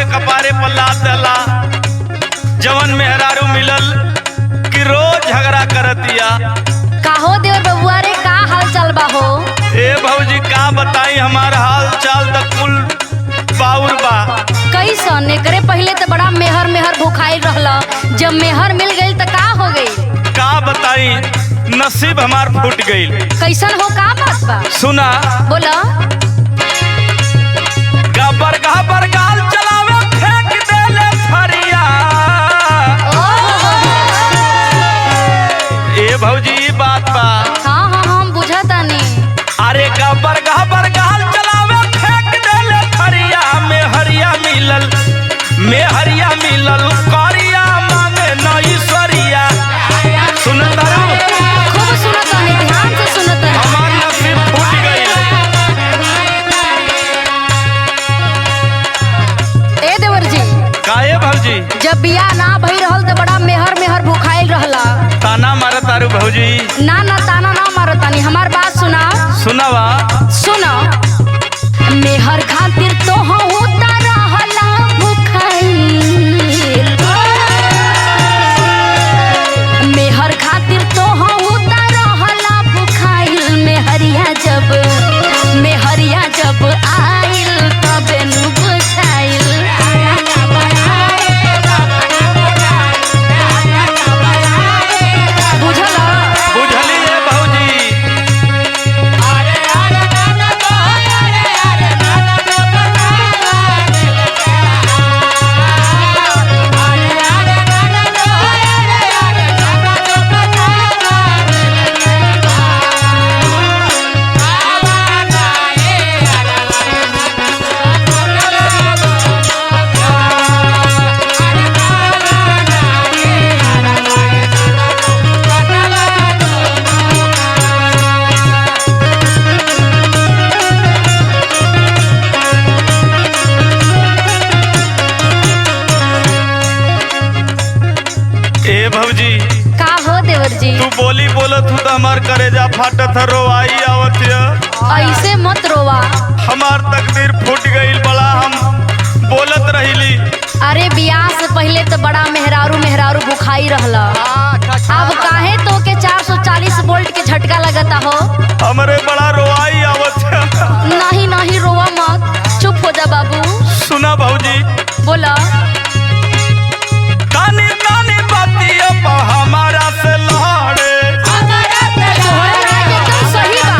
कपारे पर लाद दला जवन मेहरारू मिलल कि रोज झगड़ा करतिया। काहो देवर बबुआ रे, का हाल चाल बा हो? ए भौजी का बताई, हमार हाल चाल त कुल बाउर बा। कैसन? एकरे पहले तो बड़ा मेहर मेहर भुखाई रहला, जब मेहर मिल गई तो का हो गई? का बताई, नसीब हमार फूट गईल। कैसन हो, का बात बा? सुना, बोला। गबर गबर गाल चलावे फेंक देले फरिया। ए भौजी बात बा। हाँ हाँ हम बुझतानी। अरे गबर गबर गाल चलावे फेंक देले फरिया। मेहरिया मिलल करिया मांगे नईसरिया। सुनत रहो, खूब सुनतानी, ध्यान से सुनतानी। हमार नसीब फूट गईल। ए देवर जी, काहे भौजी? जब बियाह ना भई रहल तो बड़ा मेहर मेहर भुखाइल रहला। ताना मारत तारू भौजी? ना ना ताना ना मारतानी, हमार बात सुना। सुनावा। सुनो, मेहर खातिर तो होता रहला भुखाइल। मेहर खातिर तो होता रहला भुखाइल। मेहरिया जब आइल तबे नु बुझाइल। बुझला? बुझली रे भौजी। ए भौजी, का हो देवर जी? तू बोली बोलत हूँ तो हमार करेजा फाटत रोवाई आवत है। ऐसे मत रोवा। हमार तकदीर फूट गईल, बड़ा हम बोलत रहिली। अरे बियाह से पहले तो बड़ा मेहरारू मेहरारू भुखाई रहला। अब काहे तो के 440 वोल्ट के झटका लगता हो? हमरे बड़ा रोवाई आवत है। नहीं नहीं रोवा मत, चुप हो जा बाबू। सुना भौजी, बोला। तानी तानी बातियों पा हमारा से लड़े। तोहरा राज एकदम सही बा।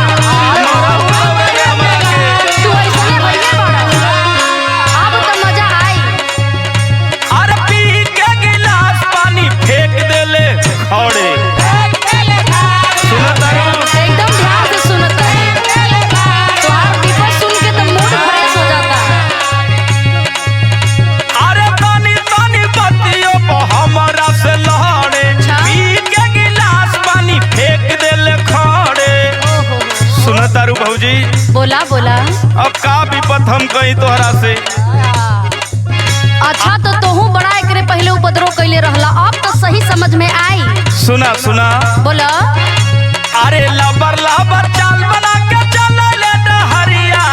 तू ऐसने भइले बाड़ा। अब तो मजा आई। अरे पी के गिलास पानी फेंक देले खड़े। सुनत रहो, एकदम ध्यान से सुनत रही। तोहार विपद सुन के तो मूड फ्रेश हो जाता। अरे तानी तानी बातियों पा हमारा से लड़े। अच्छा। पी के गिलास पानी फेंक देले खड़े। ओहो, सुनत तारू भौजी, बोला बोला। अब का विपत हम कहीं तोहरा से। अच्छा तो तोहू बड़ा एकरे पहले उपद्रव कैले रहला, अब तो सही समझ में आई। सुना सुना, बोला। अरे लबर लबर चाल बना के चलले डहरिया।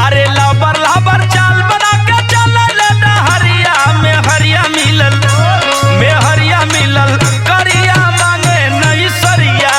अरे लबर लबर चाल बना के चलले डहरिया। मेहरिया मिलल करिया मांगे नईसरिया।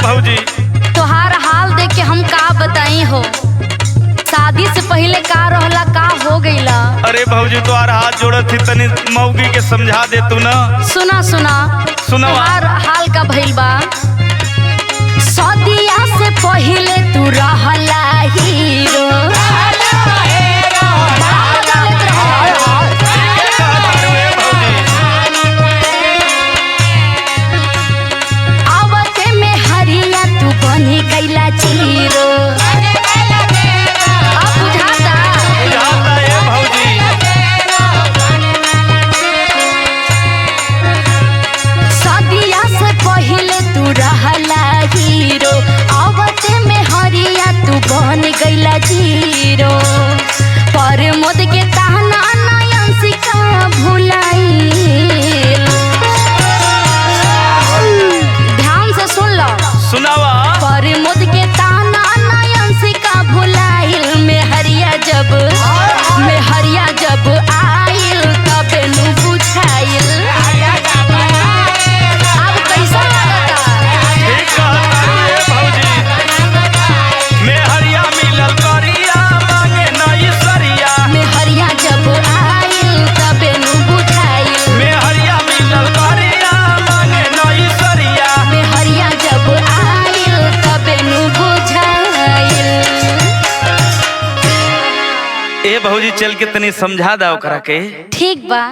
भौजी। तोहार हाल देख के हम का बताई हो। शादी से पहले का रहला का हो गईला। अरे भौजी तोहार हाथ जोड़त थी, तनी मौगी के समझा दे तू ना। सुना सुना सुनावा। तोहार हाल का भइल बा। शादिया से पहले तू रहला हीरो। आवते में हरिया तू बनी गईला जीरो। अब बुझाता ए भौजी। शादिया से पहले तू रहला हीरो। आवते में हरिया तू बन गईला जीरो। पर मोद के ताना नयन सिका भुलाई। ध्यान से सुन लो। सुनावा। पर मोद के ताना नयन सिका भुलाइल। में हरिया जब आइल तबे नु बुझाइल। अब कैसा लगता। ठीक कहता ए भौजी। में हरिया मिलल करिया मांगे नई सरिया। में हरिया जब आइल तबे नु बुझाइल। में हरिया मिलल करिया मांगे नई सरिया। में हरिया जब आइल तबे नु बुझाइल। ए भौजी चल के तनी समझा दा ओकरा के। ठीक बा।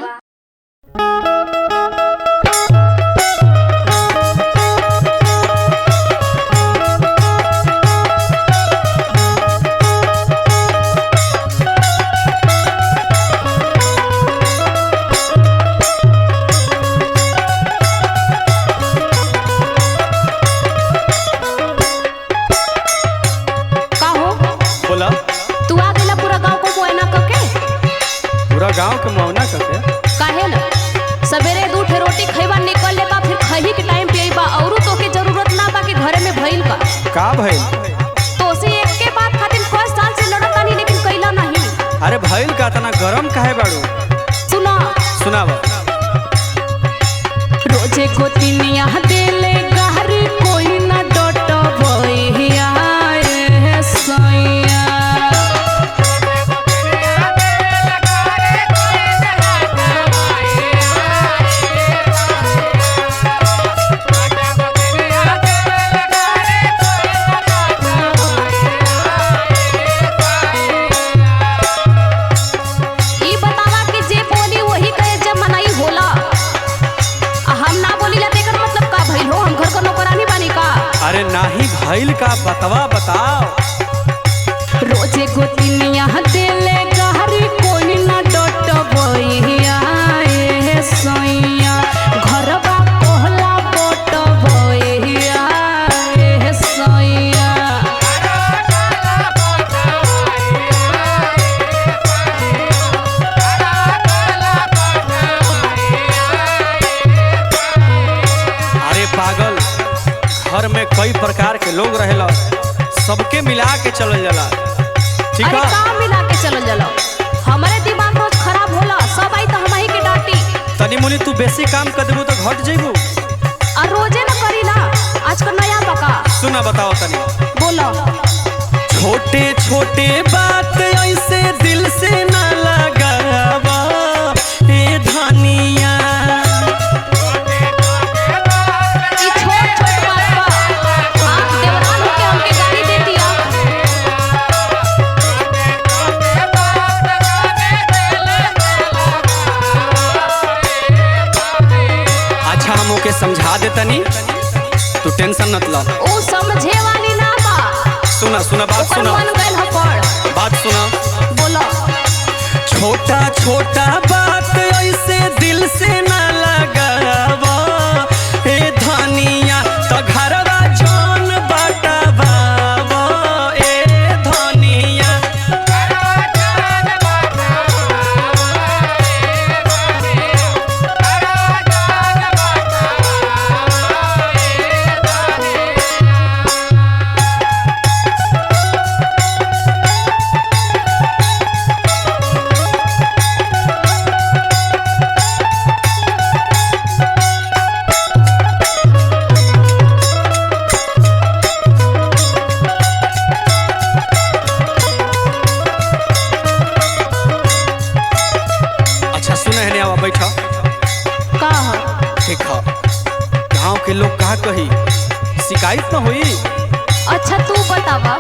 का हो बोला। तू आ गेला पूरा गांव को मुआयना करके। पूरा गांव के मुआवना करके काहे ना सवेरे दू ठे रोटी खइबा निकल ले बा, फिर खही के टाइम पे आइबा। औरो तोके जरूरत ना बा कि घरे में भइल बा। का भइल? तोसे एक के बात खातिर 5 साल से लड़त तानी लेकिन कइला नहीं। अरे भइल का तना गरम काहे बाड़ू? सुना सुनावा। रोजे गोतिनिया देले गहरी कोई ना डटबइया रे सैया। ई बतावा कि जे बोली वही कहे जब मनाई होला। हम ना बोलीला तेकर मतलब का भइल हो। हम घर को नौकरानी बानी का। अरे नाही भइल का बतवा बताओ। रोजे गोतिनिया देले गहरी कोई ना डटबइया रे सैया। घरवा कोहला बटबइया रे सैया। अरे पागल, घर में कई प्रकार के लोग रहेला, सबके मिला के चलल जाला। ठीक अरे है? का मिला के चलल जाला। हमारे दिमाग रोज खराब होला। सब आई तो हमही के डांटी। तनी मुनी तू बेसी काम कर देबू तो घट जइबू। और रोजे न करीला। आजकल नया बका। सुना बताओ तनी। बोलो। छोटे छोटे बात ऐसे दिल से ना लगावा ए धनिया। ई छोट छोट बात बा। आप देवरान के हमके गाली दे दिया। अच्छा हम ओके समझा दे तनी, तू टेंशन मत ला। ओ समझे वाली ना बा। सुना सुना बात ओकर सुना। मन गइल ह पड़। बात सुना। बोलो। छोटा छोटा बात ऐसे दिल से ना लगावा ए धनिया। तो घरवा जान बटावा ए धनिया। शिकायत न हुई। अच्छा तू बतावा,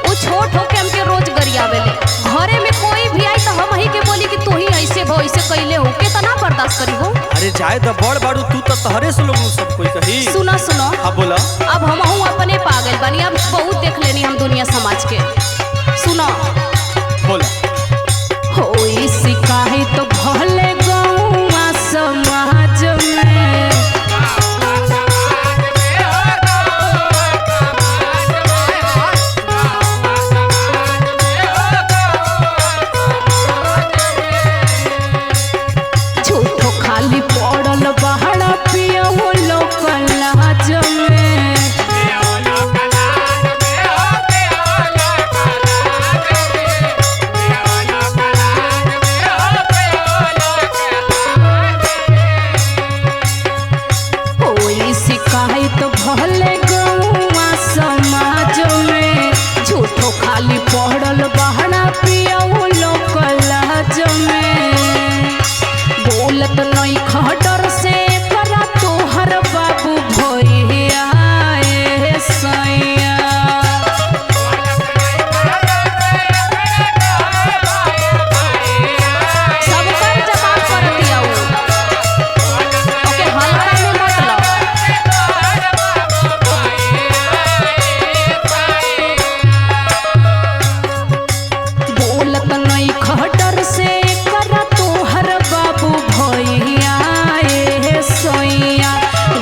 वो छोट होके हमके रोज गरियावेले, घरे में कोई भी आई तो हम ही के बोली कि तू ही ऐसे भो ऐसे कैले हो, कितना बर्दाश्त करी हो। अरे जाए तो बड़ बाड़ू तू तो तहरे से लोग सब कोई कही। सुना सुनो, हाँ बोला। अब हम अपने पागल बनी, अब बहुत देख लेनी हम दुनिया समाज के। सुनो बोला। हो शिकायत तो भले गौवा समाज में, झूठो खाली पड़ल बहरा पिया वो लोग लाज में। होई शिकायत भले गौवा समाज में, झूठो खाली पड़ल बहरा पिया वो लोग लाज में। बोलत नहीं खटर से करा तोहर बाबू भैया ए सैया। सबकर जवाब कर दिया वो, ओके हल्का में मत लो। बोलत नहीं खटर से करा तोहर बाबू भैया ए सोइया।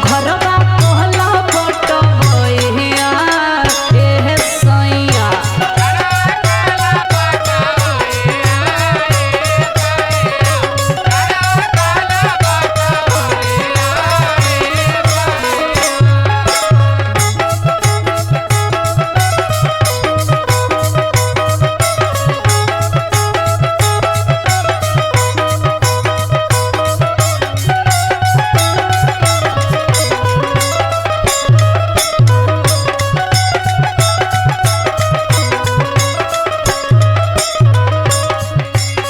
घरवा कहला बट भैया ए सैया।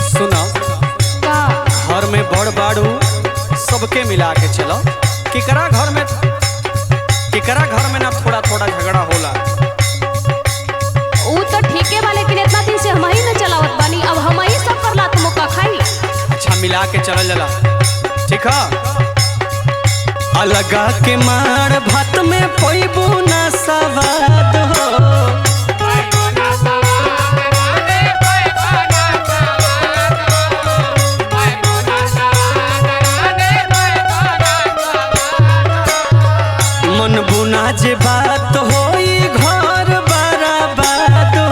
सुना, का घर में बड़ बाड़ू सबके मिला के चलो। केकरा घर में ना थोड़ा थोड़ा झगड़ा होला। ऊ तो ठीके बा, लेकिन इतना दिन से हम ही न चलावत बानी, अब हम ही सब कर ला तुम का खाई। अच्छा मिला के चल जला, ठीक है। अलगा के मार भात में पैबू ना सवाद हो। मन बुना जे बात होई घर बराबाद हो।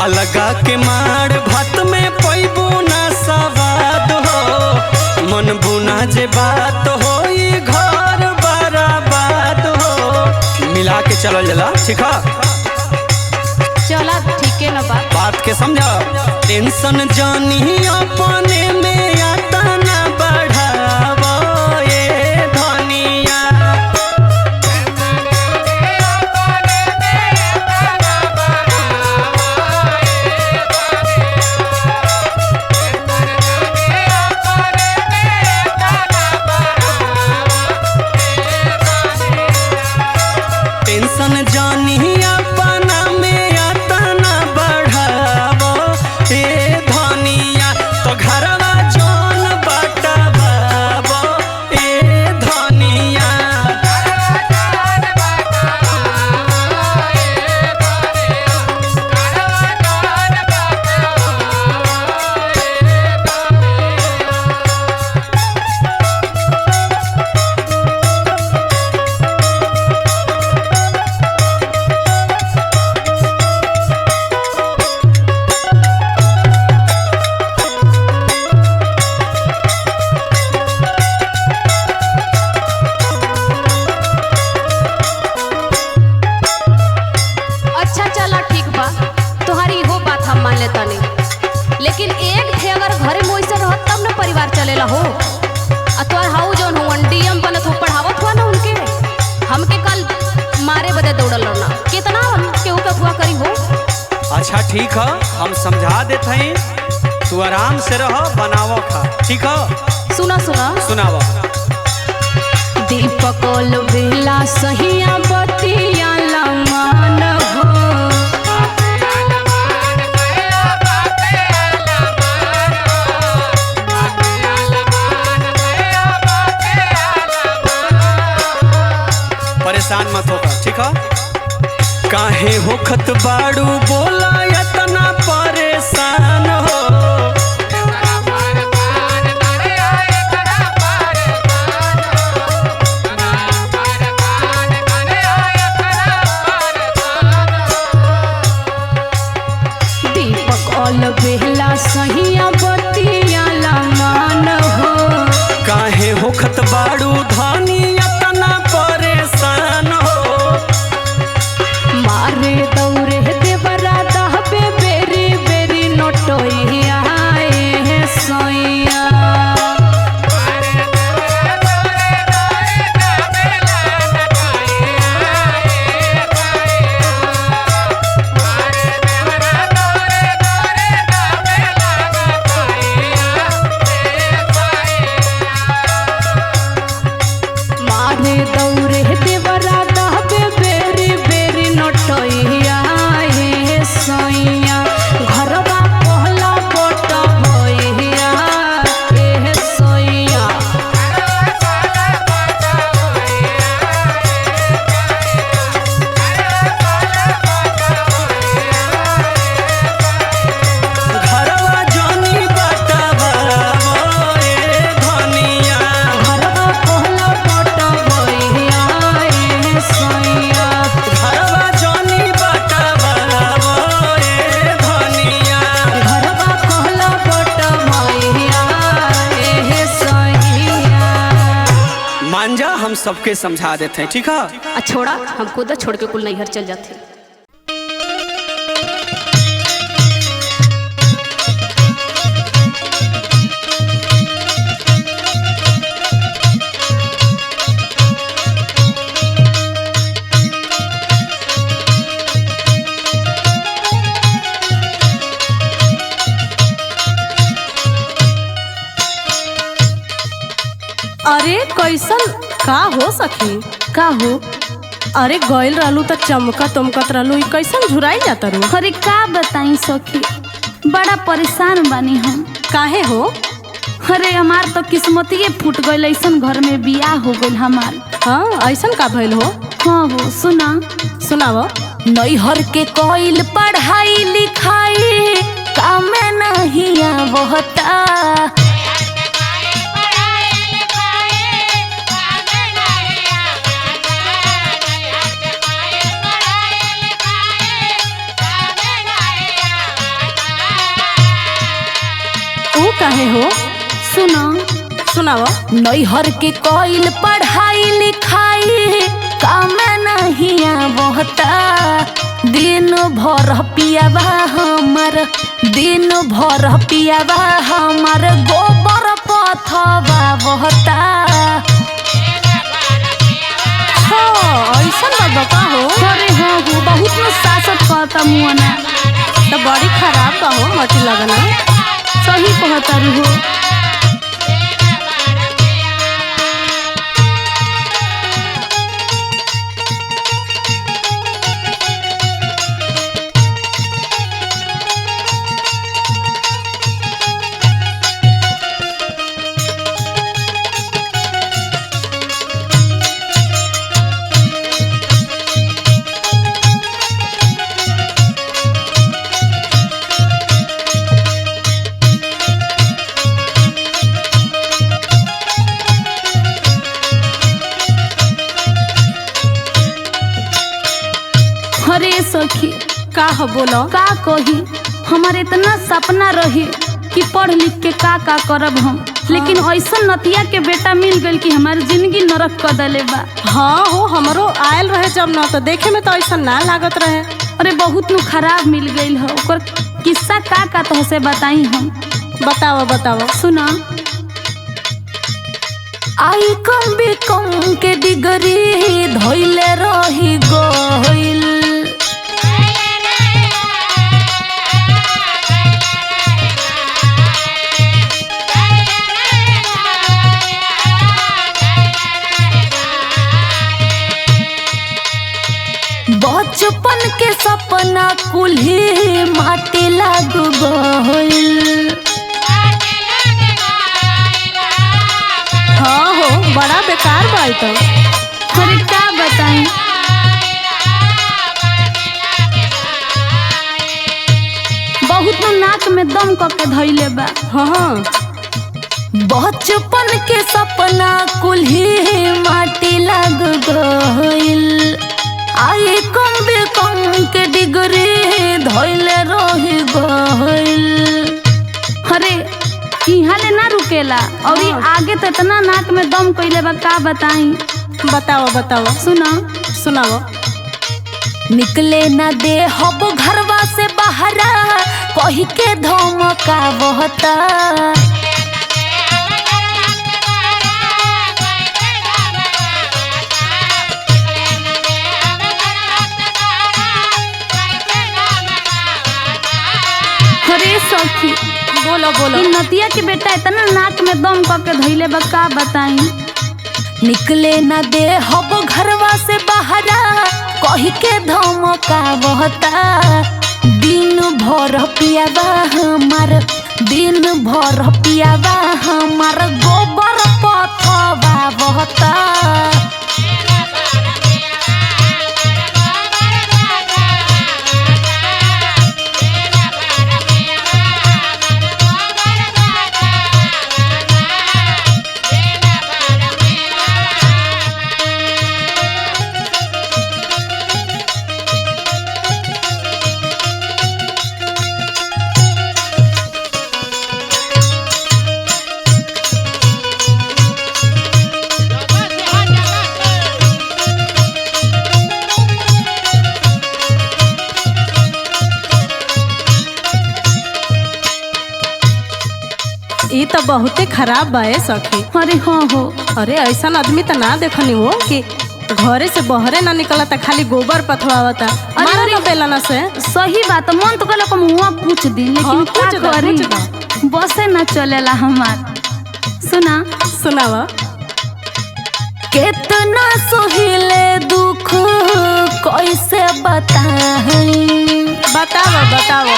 अलगा के मार भात में पैबू ना सवाद हो। मन बुना जे बात होई घर बराबाद हो। मिला के चल जला, ठीक है। चला ठीके न बा। बात के समझा। टेंशन जानी अपने में आता ना बढ़ावो ये धनिया। टेंशन जानी अपना में आता ना बढ़ावो ए धनिया। तो घरवा जौन बटवावो ए धनिया। लेकिन एक थे अगर घरे में वैसे रहत तब ना परिवार चलेला हो। आ तोर हाउ जौन हो डीएम बनत हो पढ़ावत हुआ ना उनके, हमके कल मारे बदे दौड़ल ना कितना हम केहू के अच्छा ठीक है, हम समझा देते हैं, तू आराम से रहो, बनावो खा, ठीक है? सुना सुना सुनावो। दीपक बेला सहिया बतिया लमान हो। परेशान मत होकर, ठीक है? काहे होखत बाड़ू बोला इतना परेशान हो। दीपक ऑल बेला सहिया बतिया लमान हो। काहे होखत बाड़ू धानी इतना परेशान हो। मारे दौरे देवरा दहबे बेरी बेरी नोटोइया ए सोइया। मारे दौरे देवरा दहबे बेरी बेरी नोटोइया ए सोइया। घरवा पहला बोट भइया ए सोइया। घरवा जोनी बटवा मोए धनिया। घरवा पहला बोट भइया ए सोइया। घरवा जोनी बटवा मोए धनिया। घरवा पहला बोट भइया ए सोइया। मान जा, हम सबके समझा देते हैं, ठीक है? आ छोड़ा, हम खुद छोड़ के कुल नैहर चल जाते। अरे कैसन का हो सखी? का हो? अरे गइल रहलू त चमकत तमकत रहलू, ई कैसन झुराई जाता रू? अरे का बताई सखी, बड़ा परेशान बानी हम। काहे हो? अरे हमार तो किस्मतिये फूट गइल, ऐसन घर में बियाह हो गइल हमार। हाँ ऐसन का भइल हो? हाँ हो, सुना सुनाव। नैहर के कइल पढ़ाई लिखाई काम नहीं आवता। ऊ काहे हो? सुना सुनाव। नैहर के कइल पढ़ाई लिखाई काम नहीं आवता। दिन भर पियावा हमर, दिन भर पियावा हमर गोबर पथवा बहता। हाँ ऐसन बात का हो? अरे हाँ हो, बहुत न सासत कहता मुआना। तो बड़ी खराब बा हो, मटी लगना। सही कहता हो। अरे सखी का हो बोलो? का कही, हमारे इतना सपना रही कि पढ़ लिख के का करब हम, लेकिन ऐसा नतिया के बेटा मिल गइल कि हमारी जिंदगी नरक कर देले बा। हाँ हो, हमरो आयल रहे जब न, तो देखे में तो ऐसा ना लागत रहे। अरे बहुत नु खराब मिल गइल हो। ओकर किस्सा का तो से बताई हम। बताओ बताओ। सुना। आई कम बी कम के डिग्री धोइले रही गोइल। कुल्ही माटी लाग गइल। हाँ हो, बड़ा बेकार बा ई तो। अरे का बताई, बहुत नाक में दम करके धइले बा। हाँ बचपन के सपना कुल्ही माटी लाग गइल। आई कम बे कम के डिग्री धइले रही गइल। अरे यहाँ ले ना रुकेला और ये आगे तो इतना नाक में दम कइले बा, का बताई। बताओ बताओ, सुना सुनाओ। निकले ना दे हब घरवा से बहरा कही के धमका बहता। अरे सखी, बोलो बोलो। ई नतिया के बेटा इतना नाक में दम करके धइले बा, का बताई। निकले ना दे हब घरवा से बहरा कही के धमका बहता। दिन भर पियावा हमार, दिन भर पियावा हमार गोबर पथवा बहता। ई तो बहुते खराब बा ए सखी। अरे हाँ हो, अरे ऐसा आदमी तो ना देखनी हो कि घरे से बहरे ना निकलता, खाली गोबर पथवावता। मारो ना बेलना से। सही बात। मन तो कहला मुँह पूछ दी, लेकिन हाँ, का पूछ दो, करी, पूछ बसे न चलेला हमार। सुना सुनावा। कितना सोहिले दुख कैसे बताई। बताओ बताओ।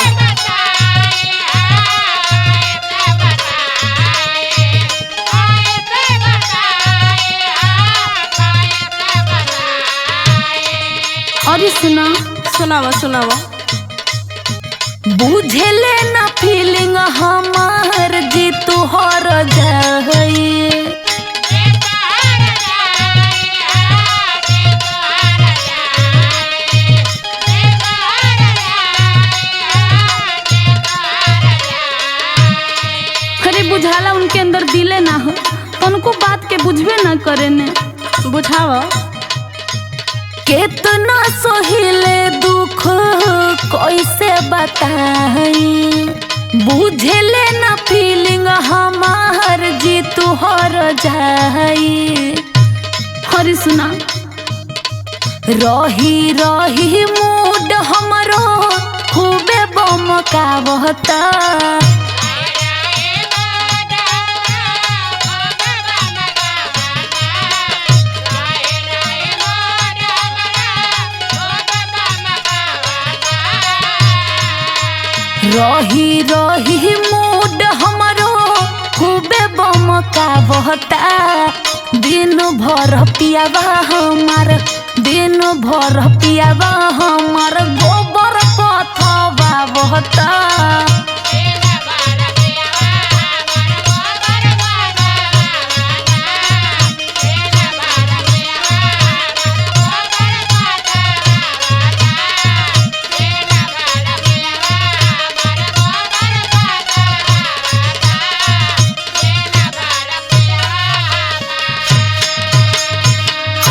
अरे सुना, सुनावा सुनावा। बुझले ना फीलिंग हमार जी तुहर जाई। अरे बुझाला उनके अंदर दिले ना हो, उनको बात के बुझबे ना करे ने। बुझावा। कितना सोहिले दुख कैसे बताई। बुझले ना फीलिंग हमार जी तुहर जाई। अरे सुना, रही रही मूड हमरो खूबे बमका बहता। रही रही मूड हमरो खूबे बमका बहता। दिन भर पियावा हमार, दिन भर पियावा हमार गोबर पथवा बहता।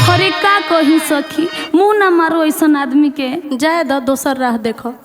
अरे का कही सखी, मुँह ना मारो ऐसा आदमी के। जाए दो, दोसर राह देखो।